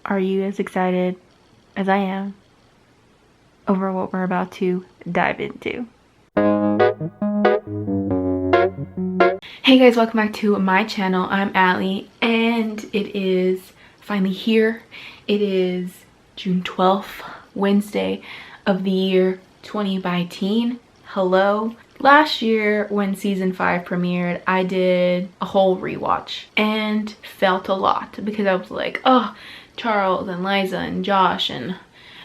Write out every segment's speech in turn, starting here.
Are you as excited as I am over what we're about to dive into? Hey guys, welcome back to my channel. I'm Allie and it is finally here. It is June 12th, Wednesday of the year 20 by teen. Hello. Last year when season 5 premiered, I did a whole rewatch and felt a lot because I was like, oh, Charles and Liza and Josh, and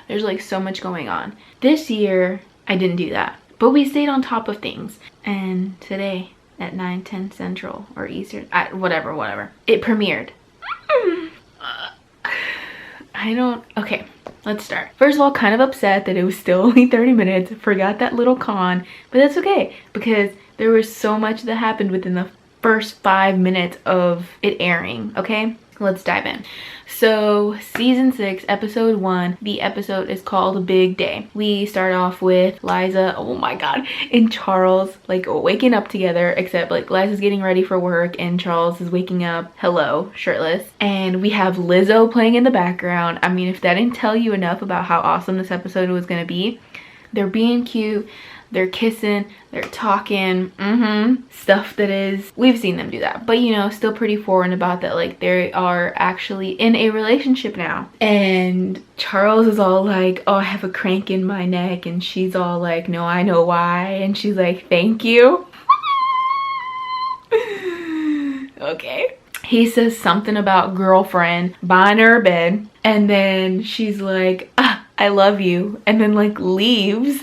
there's like so much going on. This year I didn't do that, but we stayed on top of things, and today at 9:10 Central or Eastern, whatever, it premiered. Okay, let's start. First of all, kind of upset that it was still only 30 minutes. Forgot that little con, but that's okay because there was so much that happened within the first 5 minutes of it airing. Okay, let's dive in. So season 6, episode 1, the episode is called Big Day. We start off with Liza, oh my god, and Charles like waking up together, except like Liza's getting ready for work and Charles is waking up, hello, shirtless. And we have Lizzo playing in the background. I mean, if that didn't tell you enough about how awesome this episode was gonna be. They're being cute, they're kissing, they're talking, stuff that is, we've seen them do that, but you know, still pretty foreign about that, like they are actually in a relationship now. And Charles is all like, oh, I have a crank in my neck, and she's all like, no, I know why, and she's like, thank you. Okay. He says something about girlfriend buying her a bed, and then she's like, ah, I love you, and then like leaves.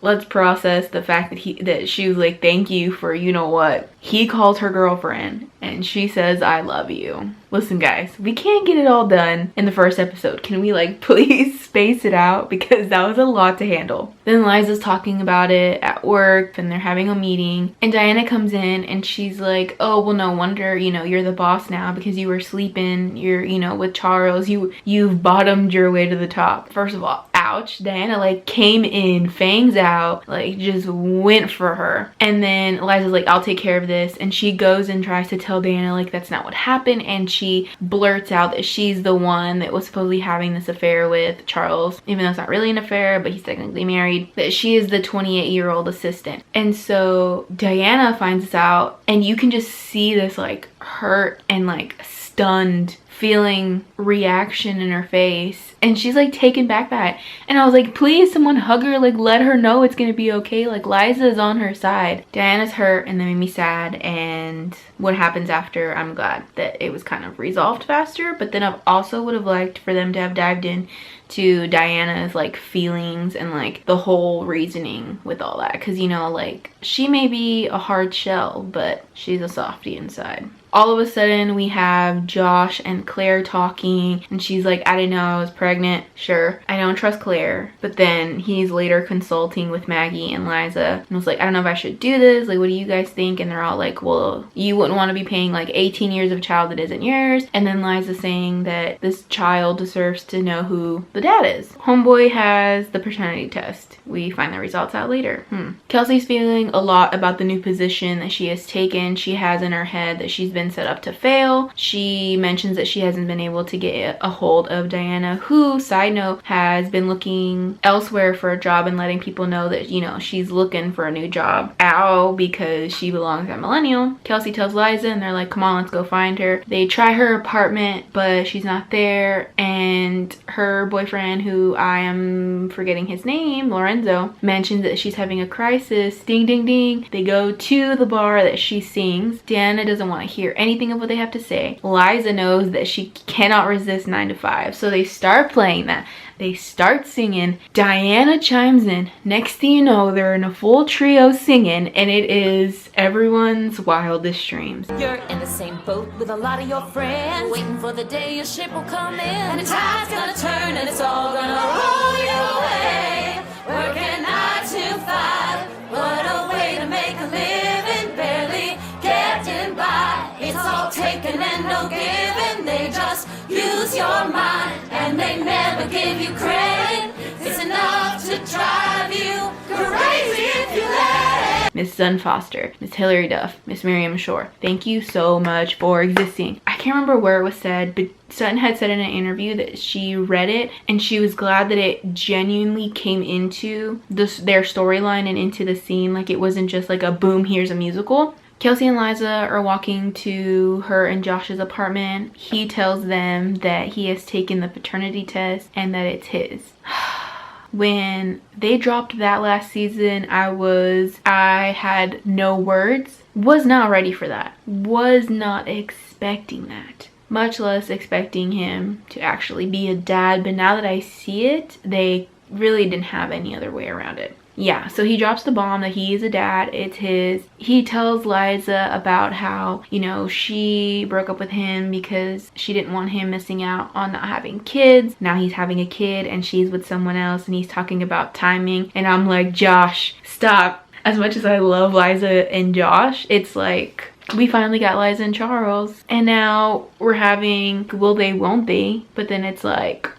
Let's process the fact that she was like, thank you for you know what. He calls her girlfriend and she says, I love you. Listen guys, we can't get it all done in the first episode. Can we like please space it out, because that was a lot to handle. Then Liza's talking about it at work and they're having a meeting, and Diana comes in and she's like, oh, well, no wonder, you know, you're the boss now because you were sleeping, you're, you know, with Charles, you've bottomed your way to the top. First of all, ouch. Diana like came in, fangs out, like just went for her. And then Liza's like, I'll take care of this, and she goes and tries to tell Diana like that's not what happened, and she blurts out that she's the one that was supposedly having this affair with Charles, even though it's not really an affair, but he's technically married, that she is the 28-year-old assistant. And so Diana finds this out, and you can just see this like hurt and like stunned feeling reaction in her face, and she's like taken back by it. And I was like, please someone hug her, like let her know it's gonna be okay, like Liza is on her side. Diana's hurt, and that made me sad, and what happens after, I'm glad that it was kind of resolved faster. But then I also would have liked for them to have dived in to Diana's like feelings and like the whole reasoning with all that, because you know, like she may be a hard shell, but she's a softie inside. All of a sudden we have Josh and Claire talking, and she's like, I didn't know I was pregnant. Sure, I don't trust Claire. But then he's later consulting with Maggie and Liza and was like, I don't know if I should do this, like what do you guys think? And they're all like, well, you wouldn't want to be paying like 18 years of a child that isn't yours. And then Liza saying that this child deserves to know who the dad is. Homeboy has the paternity test. We find the results out later. Kelsey's feeling a lot about the new position that she has taken. She has in her head that she's been set up to fail. She mentions that she hasn't been able to get a hold of Diana, who, side note, has been looking elsewhere for a job and letting people know that, you know, she's looking for a new job. Ow, because she belongs at Millennial. Kelsey tells Liza, and they're like, come on, let's go find her. They try her apartment, but she's not there, and her boyfriend, who I am forgetting his name, Lorenzo, mentions that she's having a crisis. Ding, ding, ding. They go to the bar that she sings. Diana doesn't want to hear anything of what they have to say. Liza knows that she cannot resist 9 to 5, so they start playing that. They start singing. Diana chimes in. Next thing you know, they're in a full trio singing, and it is everyone's wildest dreams. You're in the same boat with a lot of your friends, waiting for the day your ship will come in, and the tide's gonna turn and it's all gonna roll your way. Working 9 to 5, what a way to make a living, barely getting by. It's all taken and no giving. They just use your mind and they never give you credit. It's enough to drive you crazy if you let it. Miss Sun Foster, Miss Hilary Duff, Miss Miriam Shore. Thank you so much for existing. I can't remember where it was said, but Sutton had said in an interview that she read it and she was glad that it genuinely came into their storyline and into the scene. Like it wasn't just like a boom, here's a musical. Kelsey and Liza are walking to her and Josh's apartment. He tells them that he has taken the paternity test and that it's his. When they dropped that last season, I had no words. Was not ready for that. Was not expecting that. Much less expecting him to actually be a dad. But now that I see it, they really didn't have any other way around it. Yeah, so he drops the bomb that he is a dad, it's his. He tells Liza about how, you know, she broke up with him because she didn't want him missing out on not having kids. Now he's having a kid and she's with someone else and he's talking about timing. And I'm like, Josh, stop. As much as I love Liza and Josh, it's like, we finally got Liza and Charles. And now we're having, will they, won't they? But then it's like,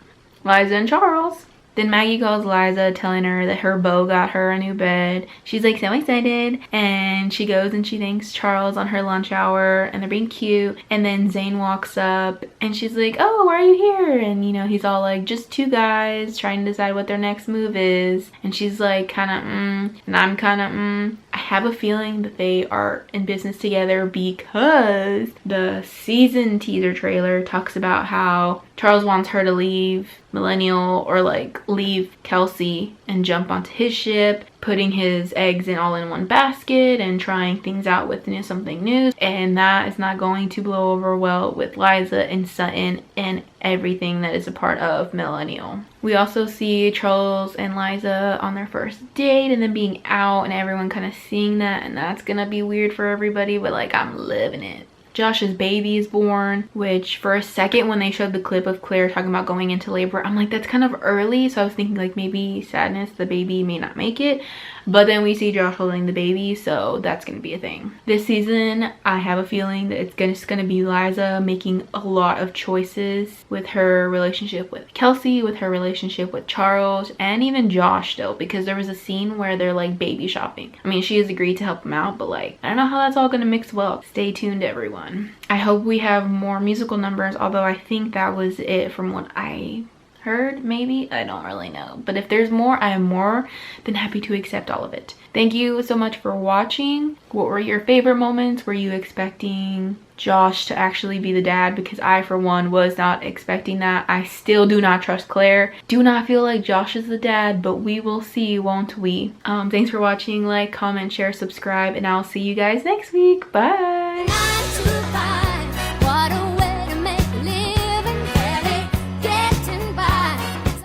Liza and Charles. Then Maggie calls Liza, telling her that her beau got her a new bed. She's like so excited, and she goes and she thanks Charles on her lunch hour, and they're being cute. And then Zane walks up and she's like, oh, why are you here? And you know, he's all like, just two guys trying to decide what their next move is. And she's like kind of and I'm kind of I have a feeling that they are in business together because the season teaser trailer talks about how Charles wants her to leave Millennial, or like leave Kelsey and jump onto his ship, putting his eggs in all in one basket and trying things out with something new. And that is not going to blow over well with Liza and Sutton and everything that is a part of Millennial. We also see Charles and Liza on their first date and then being out and everyone kind of seeing that, and that's gonna be weird for everybody, but like I'm living it. Josh's baby is born, which for a second when they showed the clip of Claire talking about going into labor, I'm like, that's kind of early. So I was thinking like maybe sadness, the baby may not make it. But then we see Josh holding the baby, so that's gonna be a thing. This season, I have a feeling that it's just gonna be Liza making a lot of choices with her relationship with Kelsey, with her relationship with Charles, and even Josh still, because there was a scene where they're like baby shopping. I mean, she has agreed to help him out, but like, I don't know how that's all gonna mix well. Stay tuned, everyone. I hope we have more musical numbers, although I think that was it from what I heard. Maybe, I don't really know, but if there's more, I am more than happy to accept all of it. Thank you so much for watching. What were your favorite moments? Were you expecting Josh to actually be the dad? Because I, for one, was not expecting that. I still do not trust Claire. Do not feel like Josh is the dad, but we will see, won't we? Thanks for watching. Like, comment, share, subscribe, and I'll see you guys next week. Bye.